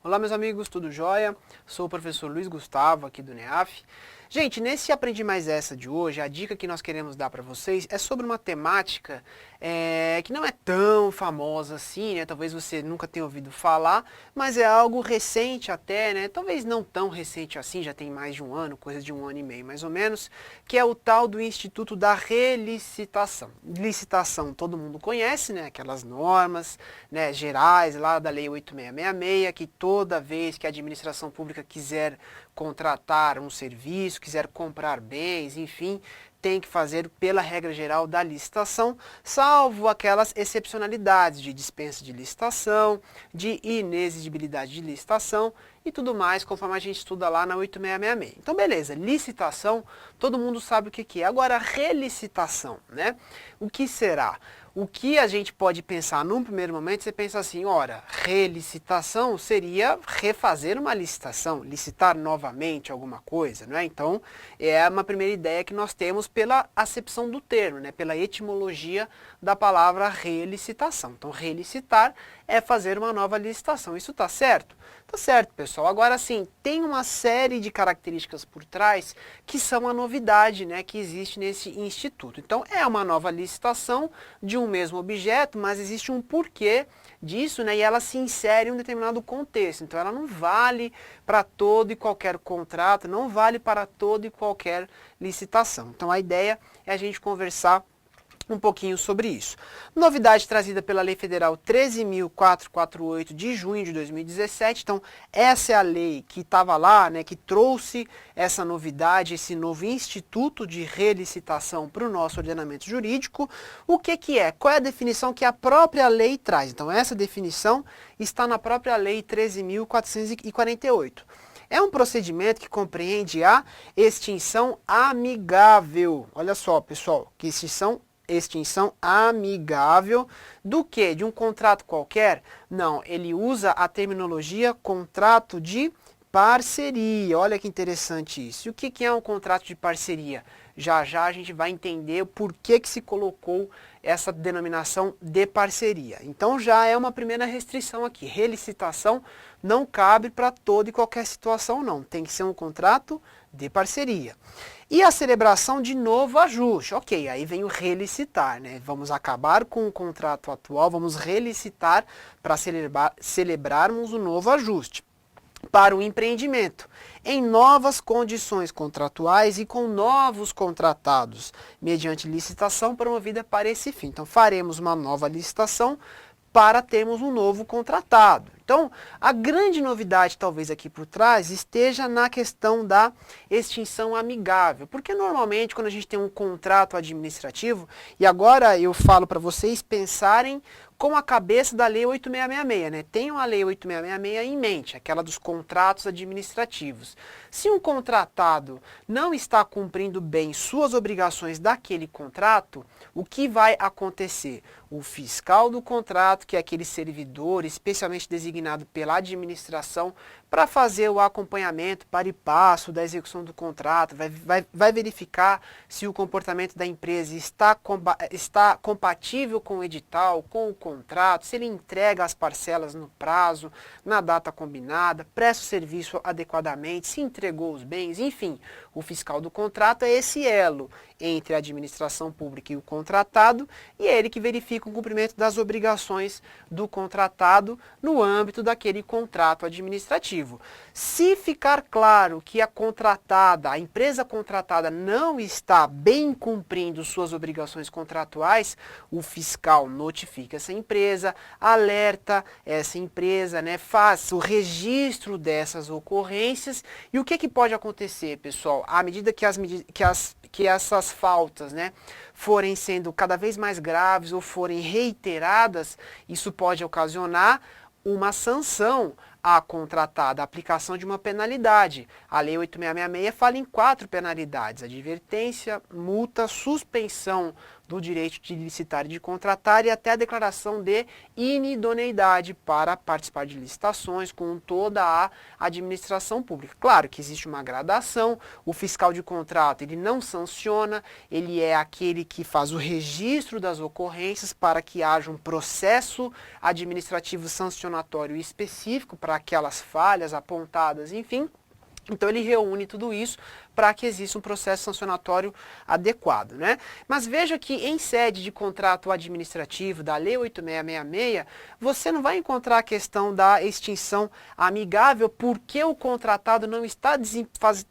Olá meus amigos, tudo jóia? Sou o professor Luiz Gustavo aqui do NEAF. Gente, nesse Aprendi Mais Essa de hoje, a dica que nós queremos dar para vocês é sobre uma temática que não é tão famosa assim, né? Talvez você nunca tenha ouvido falar, mas é algo recente até, né? Talvez não tão recente assim, já tem mais de um ano, coisa de um ano e meio mais ou menos, que é o tal do Instituto da Relicitação. Licitação todo mundo conhece, né? Aquelas normas, né, gerais lá da Lei 8666, que toda vez que a administração pública quiser contratar um serviço, quiser comprar bens, enfim, tem que fazer pela regra geral da licitação, salvo aquelas excepcionalidades de dispensa de licitação, de inexigibilidade de licitação e tudo mais, conforme a gente estuda lá na 8666. Então, beleza, licitação, todo mundo sabe o que é. Agora, relicitação, né? O que será? O que a gente pode pensar num primeiro momento, você pensa assim, ora, relicitação seria refazer uma licitação, licitar novamente alguma coisa, não é? Então, é uma primeira ideia que nós temos pela acepção do termo, né? Pela etimologia da palavra relicitação. Então, relicitar é fazer uma nova licitação. Isso está certo? Tá certo, pessoal. Agora sim, tem uma série de características por trás que são a novidade, né, que existe nesse instituto. Então, é uma nova licitação de um mesmo objeto, mas existe um porquê disso, né, e ela se insere em um determinado contexto. Então, ela não vale para todo e qualquer contrato, não vale para toda e qualquer licitação. Então, a ideia é a gente conversar um pouquinho sobre isso. Novidade trazida pela Lei Federal 13.448 de junho de 2017. Então, essa é a lei que estava lá, né, que trouxe essa novidade, esse novo instituto de relicitação para o nosso ordenamento jurídico. O que é? Qual é a definição que a própria lei traz? Então, essa definição está na própria Lei 13.448. É um procedimento que compreende a extinção amigável. Olha só, pessoal, que extinção amigável do que? De um contrato qualquer? Não, ele usa a terminologia contrato de parceria. Olha que interessante isso. E o que é um contrato de parceria? Já já a gente vai entender o porquê que se colocou essa denominação de parceria. Então já é uma primeira restrição aqui. Relicitação não cabe para toda e qualquer situação não. Tem que ser um contrato de parceria. E a celebração de novo ajuste. Ok, aí vem o relicitar, né? Vamos acabar com o contrato atual, vamos relicitar para celebrarmos o novo ajuste para o empreendimento, em novas condições contratuais e com novos contratados, mediante licitação promovida para esse fim. Então, faremos uma nova licitação para termos um novo contratado. Então, a grande novidade, talvez aqui por trás, esteja na questão da extinção amigável. Porque normalmente, quando a gente tem um contrato administrativo, e agora eu falo para vocês pensarem com a cabeça da Lei 8666, né? Tenham a Lei 8666 em mente, aquela dos contratos administrativos. Se um contratado não está cumprindo bem suas obrigações daquele contrato, o que vai acontecer? O fiscal do contrato, que é aquele servidor especialmente designado pela administração para fazer o acompanhamento para e passo da execução do contrato, vai verificar se o comportamento da empresa está compatível com o edital, com o contrato, se ele entrega as parcelas no prazo, na data combinada, presta o serviço adequadamente, se entregou os bens, enfim. O fiscal do contrato é esse elo entre a administração pública e o contratado, e é ele que verifica o cumprimento das obrigações do contratado no âmbito daquele contrato administrativo. Se ficar claro que a empresa contratada não está bem cumprindo suas obrigações contratuais, o fiscal notifica essa empresa, alerta essa empresa, né, faz o registro dessas ocorrências. E o que pode acontecer, pessoal? À medida que essas faltas, né, forem sendo cada vez mais graves ou forem reiteradas, isso pode ocasionar uma sanção à contratada, a aplicação de uma penalidade. A Lei 8666 fala em 4 penalidades: advertência, multa, suspensão do direito de licitar e de contratar e até a declaração de inidoneidade para participar de licitações com toda a administração pública. Claro que existe uma gradação, o fiscal de contrato ele não sanciona, ele é aquele que faz o registro das ocorrências para que haja um processo administrativo sancionatório específico para aquelas falhas apontadas, enfim. Então ele reúne tudo isso para que exista um processo sancionatório adequado, né? Mas veja que em sede de contrato administrativo da Lei 8666, você não vai encontrar a questão da extinção amigável porque o contratado não está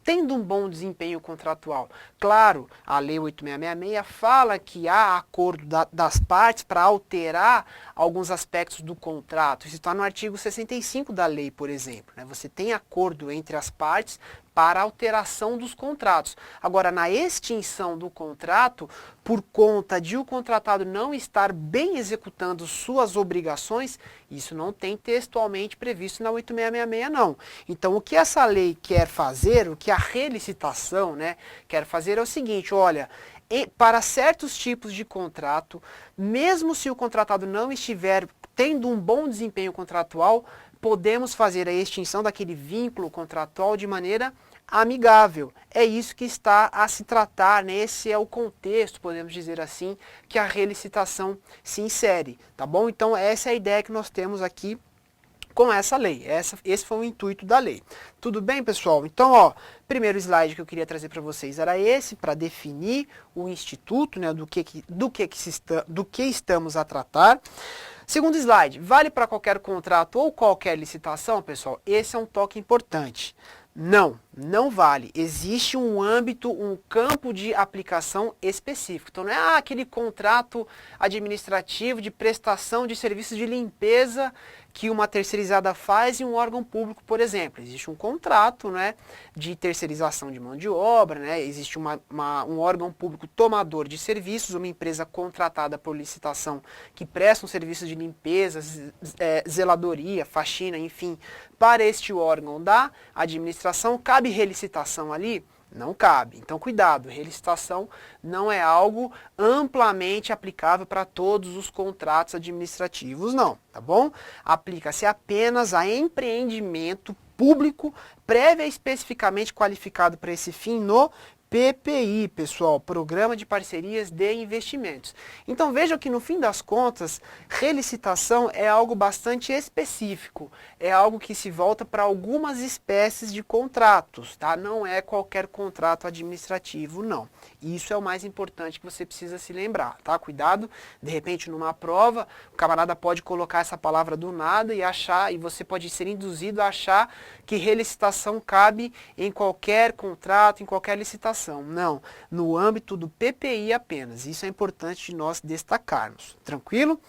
tendo um bom desempenho contratual. Claro, a Lei 8666 fala que há acordo das partes para alterar alguns aspectos do contrato. Isso está no artigo 65 da lei, por exemplo, né? Você tem acordo entre as partes para alteração dos contratos. Agora, na extinção do contrato, por conta de o contratado não estar bem executando suas obrigações, isso não tem textualmente previsto na 8666, não. Então, o que essa lei quer fazer, o que a relicitação, né, quer fazer é o seguinte, olha, para certos tipos de contrato, mesmo se o contratado não estiver tendo um bom desempenho contratual, podemos fazer a extinção daquele vínculo contratual de maneira amigável. É isso que está a se tratar, né? Esse é o contexto, podemos dizer assim, que a relicitação se insere, tá bom? Então essa é a ideia que nós temos aqui com essa lei. Esse foi o intuito da lei. Tudo bem, pessoal? Então, ó, primeiro slide que eu queria trazer para vocês era esse, para definir o instituto, né, do que estamos a tratar. Segundo slide, vale para qualquer contrato ou qualquer licitação, pessoal? Esse é um toque importante. Não, não vale. Existe um âmbito, um campo de aplicação específico. Então não é aquele contrato administrativo de prestação de serviços de limpeza que uma terceirizada faz em um órgão público, por exemplo. Existe um contrato, né, de terceirização de mão de obra, né, existe um órgão público tomador de serviços, uma empresa contratada por licitação que presta um serviço de limpeza, zeladoria, faxina, enfim, para este órgão da administração. Cabe relicitação ali? Não cabe. Então, cuidado, relicitação não é algo amplamente aplicável para todos os contratos administrativos, não, tá bom? Aplica-se apenas a empreendimento público prévio e especificamente qualificado para esse fim no PPI, pessoal, Programa de Parcerias de Investimentos. Então vejam que no fim das contas, relicitação é algo bastante específico, é algo que se volta para algumas espécies de contratos, tá? Não é qualquer contrato administrativo, não. Isso é o mais importante que você precisa se lembrar, tá? Cuidado, de repente numa prova, o camarada pode colocar essa palavra do nada e você pode ser induzido a achar que relicitação cabe em qualquer contrato, em qualquer licitação. Não, no âmbito do PPI apenas. Isso é importante de nós destacarmos. Tranquilo?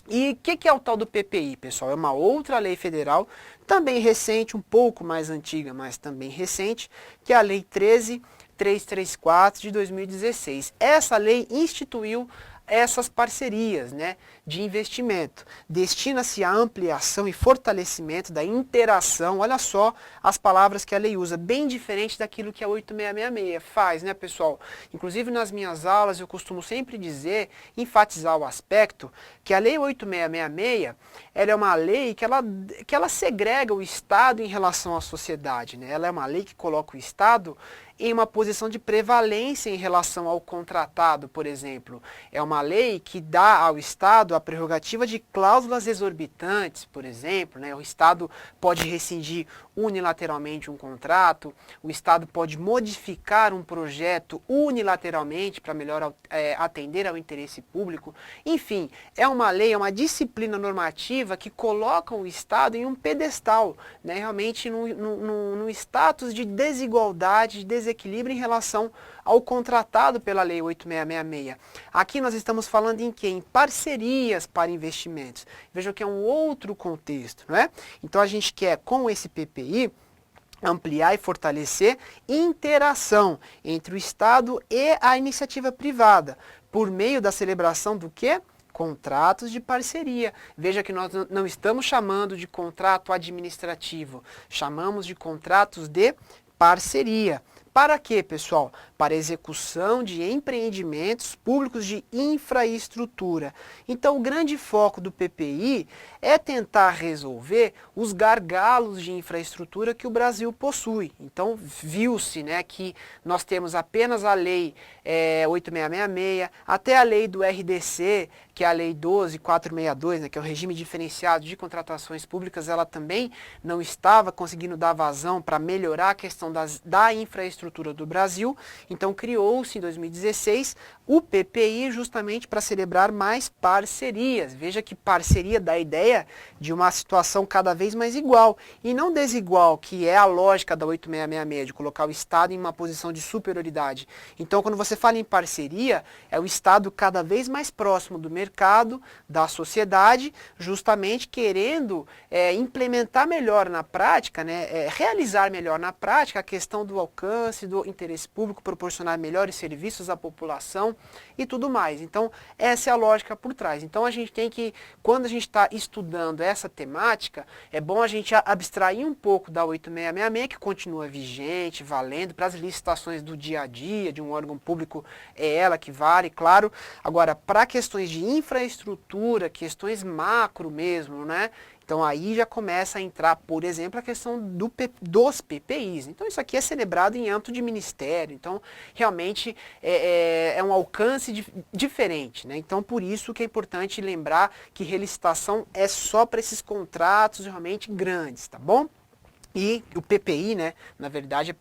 E o que é o tal do PPI, pessoal? É uma outra lei federal, também recente, um pouco mais antiga, mas também recente, que é a Lei 13.334 de 2016. Essa lei instituiu essas parcerias, né, de investimento. Destina-se à ampliação e fortalecimento da interação, olha só as palavras que a lei usa, bem diferente daquilo que a 8666 faz, né, pessoal? Inclusive nas minhas aulas eu costumo sempre dizer, enfatizar o aspecto, que a lei 8666, ela é uma lei que ela segrega o Estado em relação à sociedade, né? Ela é uma lei que coloca o Estado em uma posição de prevalência em relação ao contratado, por exemplo. É uma lei que dá ao Estado a prerrogativa de cláusulas exorbitantes, por exemplo, né? O Estado pode rescindir unilateralmente um contrato, o Estado pode modificar um projeto unilateralmente para melhor atender ao interesse público. Enfim, é uma lei, é uma disciplina normativa que coloca o Estado em um pedestal, né? Realmente num status de desigualdade, de desequilíbrio em relação ao contratado pela Lei 8666. Aqui nós estamos falando em quê? Em parcerias para investimentos. Vejam que é um outro contexto, não é? Então a gente quer, com esse PPI, ampliar e fortalecer interação entre o Estado e a iniciativa privada, por meio da celebração do quê? Contratos de parceria. Veja que nós não estamos chamando de contrato administrativo, chamamos de contratos de parceria. Para quê, pessoal? Para execução de empreendimentos públicos de infraestrutura. Então, o grande foco do PPI é tentar resolver os gargalos de infraestrutura que o Brasil possui. Então, viu-se, né, que nós temos apenas a lei 8666, até a lei do RDC, que é a lei 12.462, né, que é o regime diferenciado de contratações públicas, ela também não estava conseguindo dar vazão para melhorar a questão da infraestrutura do Brasil. Então criou-se em 2016 o PPI justamente para celebrar mais parcerias. Veja que parceria dá a ideia de uma situação cada vez mais igual e não desigual, que é a lógica da 8666, de colocar o Estado em uma posição de superioridade. Então quando você fala em parceria, é o Estado cada vez mais próximo do mercado, da sociedade, justamente querendo implementar melhor na prática, né, realizar melhor na prática a questão do alcance, do interesse público, proporcionar melhores serviços à população e tudo mais. Então, essa é a lógica por trás. Então, a gente tem que, quando a gente está estudando essa temática, é bom a gente abstrair um pouco da 8666, que continua vigente, valendo, para as licitações do dia a dia, de um órgão público, é ela que vale, claro. Agora, para questões de infraestrutura, questões macro mesmo, né? Então aí já começa a entrar, por exemplo, a questão dos PPIs. Então isso aqui é celebrado em âmbito de ministério, então realmente é um alcance diferente, né? Então por isso que é importante lembrar que relicitação é só para esses contratos realmente grandes, tá bom? E o PPI, né, na verdade,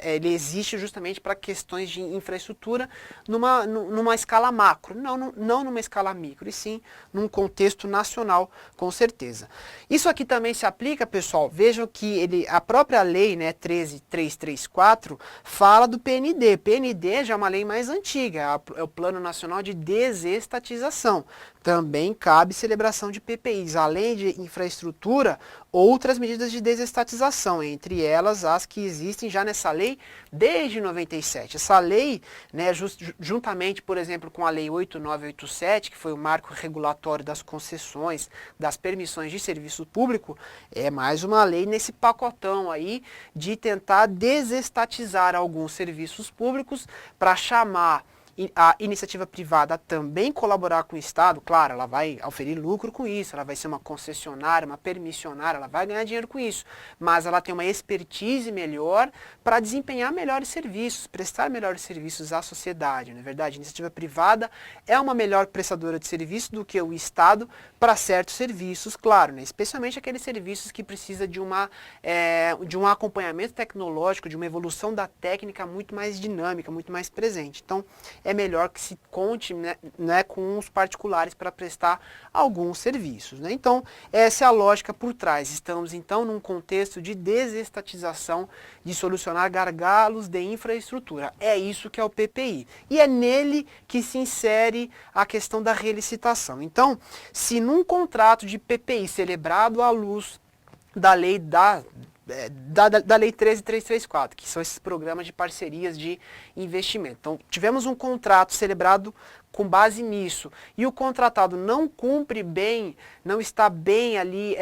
ele existe justamente para questões de infraestrutura numa escala macro, não numa escala micro, e sim num contexto nacional, com certeza. Isso aqui também se aplica, pessoal, vejam que a própria lei, né, 13.334, fala do PND. PND já é uma lei mais antiga, é o Plano Nacional de Desestatização. Também cabe celebração de PPIs, além de infraestrutura, outras medidas de desestatização, entre elas as que existem já nessa lei desde 97. Essa lei, né, juntamente, por exemplo, com a lei 8987, que foi o marco regulatório das concessões, das permissões de serviço público, é mais uma lei nesse pacotão aí de tentar desestatizar alguns serviços públicos para chamar a iniciativa privada também colaborar com o Estado. Claro, ela vai oferir lucro com isso, ela vai ser uma concessionária, uma permissionária, ela vai ganhar dinheiro com isso, mas ela tem uma expertise melhor para desempenhar melhores serviços, prestar melhores serviços à sociedade, não é verdade? A iniciativa privada é uma melhor prestadora de serviço do que o Estado para certos serviços, claro, né? Especialmente aqueles serviços que precisam de um acompanhamento tecnológico, de uma evolução da técnica muito mais dinâmica, muito mais presente. Então, é melhor que se conte, né, com os particulares para prestar alguns serviços, né? Então, essa é a lógica por trás. Estamos, então, num contexto de desestatização, de solucionar gargalos de infraestrutura. É isso que é o PPI. E é nele que se insere a questão da relicitação. Então, se num contrato de PPI celebrado à luz da lei da Lei 13.334, que são esses programas de parcerias de investimento. Então, tivemos um contrato celebrado com base nisso, e o contratado não cumpre bem, não está bem ali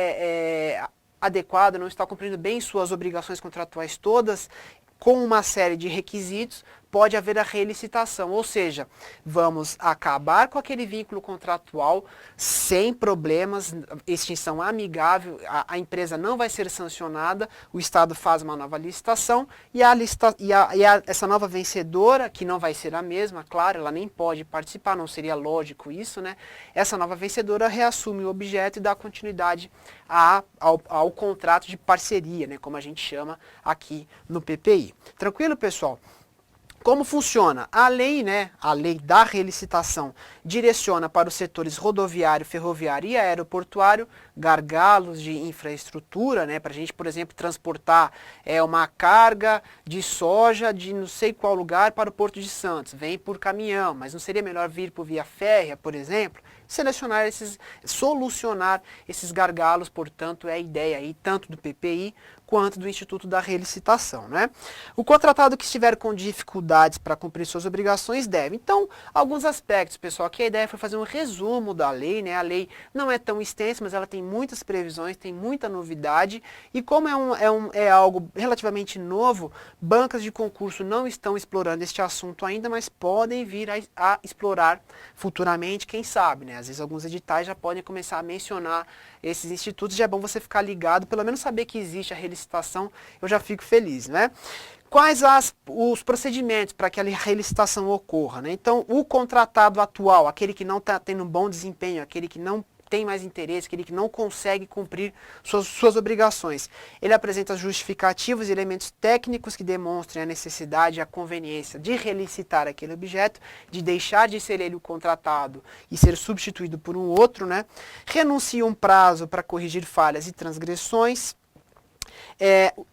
adequado, não está cumprindo bem suas obrigações contratuais todas, com uma série de requisitos, pode haver a relicitação, ou seja, vamos acabar com aquele vínculo contratual sem problemas, extinção amigável, a empresa não vai ser sancionada, o Estado faz uma nova licitação e essa nova vencedora, que não vai ser a mesma, claro, ela nem pode participar, não seria lógico isso, né? Essa nova vencedora reassume o objeto e dá continuidade ao contrato de parceria, né, como a gente chama aqui no PPI. Tranquilo, pessoal? Como funciona? A lei, né, a lei da relicitação, direciona para os setores rodoviário, ferroviário e aeroportuário gargalos de infraestrutura, né, para a gente, por exemplo, transportar uma carga de soja de não sei qual lugar para o Porto de Santos. Vem por caminhão, mas não seria melhor vir por via férrea, por exemplo? Solucionar esses gargalos, portanto, é a ideia aí tanto do PPI quanto do Instituto da Relicitação, né? O contratado que estiver com dificuldades para cumprir suas obrigações deve. Então, alguns aspectos, pessoal, aqui a ideia foi fazer um resumo da lei, né? A lei não é tão extensa, mas ela tem muitas previsões, tem muita novidade, e como é algo relativamente novo, bancas de concurso não estão explorando este assunto ainda, mas podem vir a explorar futuramente, quem sabe, né? Às vezes alguns editais já podem começar a mencionar esses institutos, já é bom você ficar ligado, pelo menos saber que existe a relicitação, eu já fico feliz, né? Quais os procedimentos para que a relicitação ocorra, né? Então, o contratado atual, aquele que não está tendo um bom desempenho, aquele que não tem mais interesse, aquele que não consegue cumprir suas obrigações. Ele apresenta justificativos e elementos técnicos que demonstrem a necessidade e a conveniência de relicitar aquele objeto, de deixar de ser ele o contratado e ser substituído por um outro, né? Renuncia um prazo para corrigir falhas e transgressões.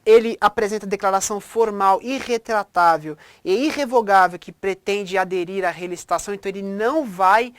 Ele apresenta declaração formal, irretratável e irrevogável que pretende aderir à relicitação, então ele não vai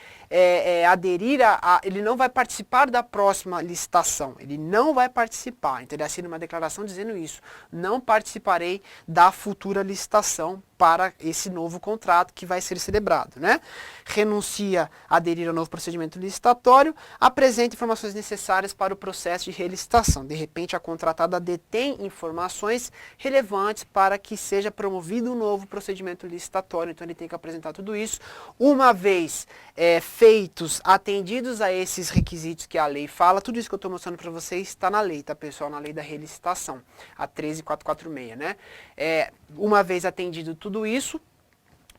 ele não vai participar da próxima licitação, ele não vai participar, então ele assina uma declaração dizendo isso, não participarei da futura licitação para esse novo contrato que vai ser celebrado, né? Renuncia a aderir ao novo procedimento licitatório, apresenta informações necessárias para o processo de relicitação. De repente, a contratada detém informações relevantes para que seja promovido um novo procedimento licitatório, então ele tem que apresentar tudo isso. Uma vez feitos, atendidos a esses requisitos que a lei fala, tudo isso que eu estou mostrando para vocês está na lei, tá, pessoal? Na lei da relicitação, a 13446, né? Uma vez atendido tudo isso,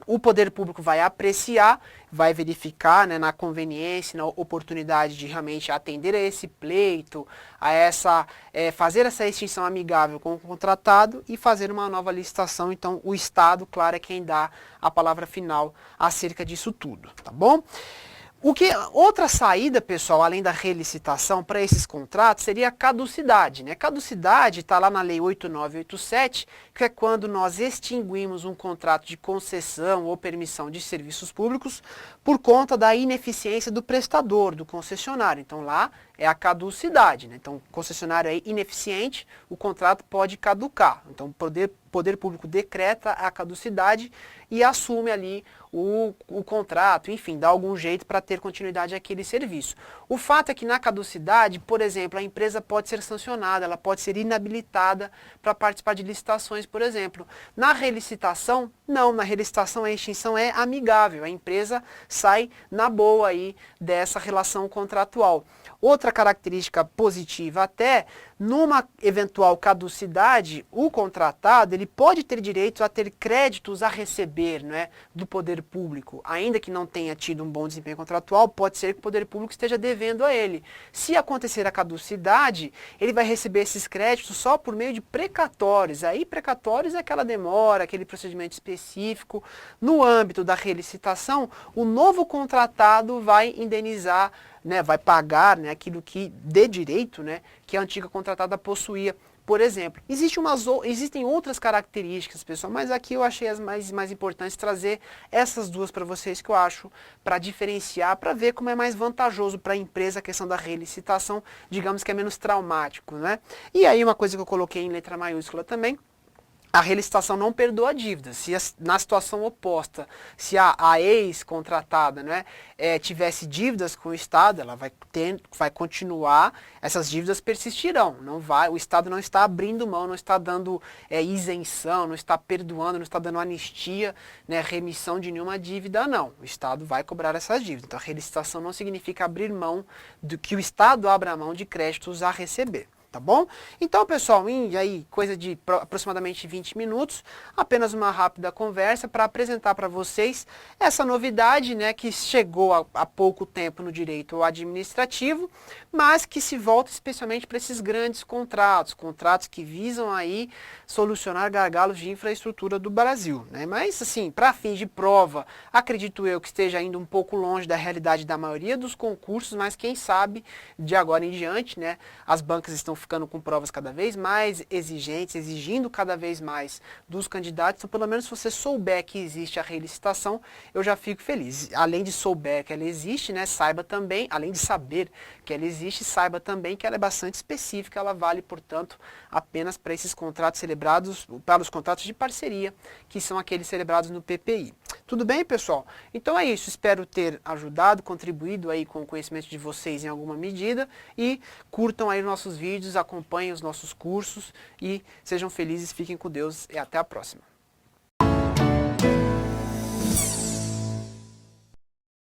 o poder público vai apreciar, vai verificar, né, na conveniência, na oportunidade de realmente atender a esse pleito, fazer essa extinção amigável com o contratado e fazer uma nova licitação. Então, o Estado, claro, é quem dá a palavra final acerca disso tudo, tá bom? Outra saída, pessoal, além da relicitação para esses contratos seria a caducidade, né? Caducidade está lá na Lei 8987, que é quando nós extinguimos um contrato de concessão ou permissão de serviços públicos por conta da ineficiência do prestador, do concessionário. Então lá é a caducidade, né? Então o concessionário é ineficiente, o contrato pode caducar. Então o poder público decreta a caducidade e assume ali o contrato, enfim, dá algum jeito para ter continuidade àquele serviço. O fato é que na caducidade, por exemplo, a empresa pode ser sancionada, ela pode ser inabilitada para participar de licitações, por exemplo. Na relicitação, não, na relicitação a extinção é amigável, a empresa sai na boa aí dessa relação contratual. Outra característica positiva até, numa eventual caducidade, o contratado ele pode ter direito a ter créditos a receber, né, do poder público. Ainda que não tenha tido um bom desempenho contratual, pode ser que o poder público esteja devendo a ele. Se acontecer a caducidade, ele vai receber esses créditos só por meio de precatórios. Aí precatórios é aquela demora, aquele procedimento específico. No âmbito da relicitação, o novo contratado vai indenizar, né, vai pagar, né, aquilo que de direito, né, que a antiga contratada possuía. Por exemplo, existem outras características, pessoal, mas aqui eu achei as mais importantes trazer essas duas para vocês que eu acho para diferenciar, para ver como é mais vantajoso para a empresa a questão da relicitação, digamos que é menos traumático, né? E aí uma coisa que eu coloquei em letra maiúscula também, a relicitação não perdoa a dívida. Se na situação oposta, se a ex-contratada, né, tivesse dívidas com o Estado, ela vai continuar, essas dívidas persistirão. O Estado não está abrindo mão, não está dando isenção, não está perdoando, não está dando anistia, né, remissão de nenhuma dívida, não. O Estado vai cobrar essas dívidas. Então a relicitação não significa abrir mão do que o Estado abra mão de créditos a receber. Tá bom? Então, pessoal, em aí, coisa de aproximadamente 20 minutos, apenas uma rápida conversa para apresentar para vocês essa novidade, né, que chegou há pouco tempo no direito administrativo, mas que se volta especialmente para esses grandes contratos que visam aí solucionar gargalos de infraestrutura do Brasil, né? Mas, assim, para fins de prova, acredito eu que esteja indo um pouco longe da realidade da maioria dos concursos, mas quem sabe, de agora em diante, né, as bancas estão ficando com provas cada vez mais exigentes, exigindo cada vez mais dos candidatos. Então, pelo menos se você souber que existe a relicitação, eu já fico feliz. Além de souber que ela existe, né, saiba também, além de saber que ela existe, saiba também que ela é bastante específica, ela vale, portanto, apenas para esses contratos celebrados, para os contratos de parceria, que são aqueles celebrados no PPI. Tudo bem, pessoal? Então é isso, espero ter ajudado, contribuído aí com o conhecimento de vocês em alguma medida e curtam aí nossos vídeos, acompanhem os nossos cursos e sejam felizes, fiquem com Deus e até a próxima.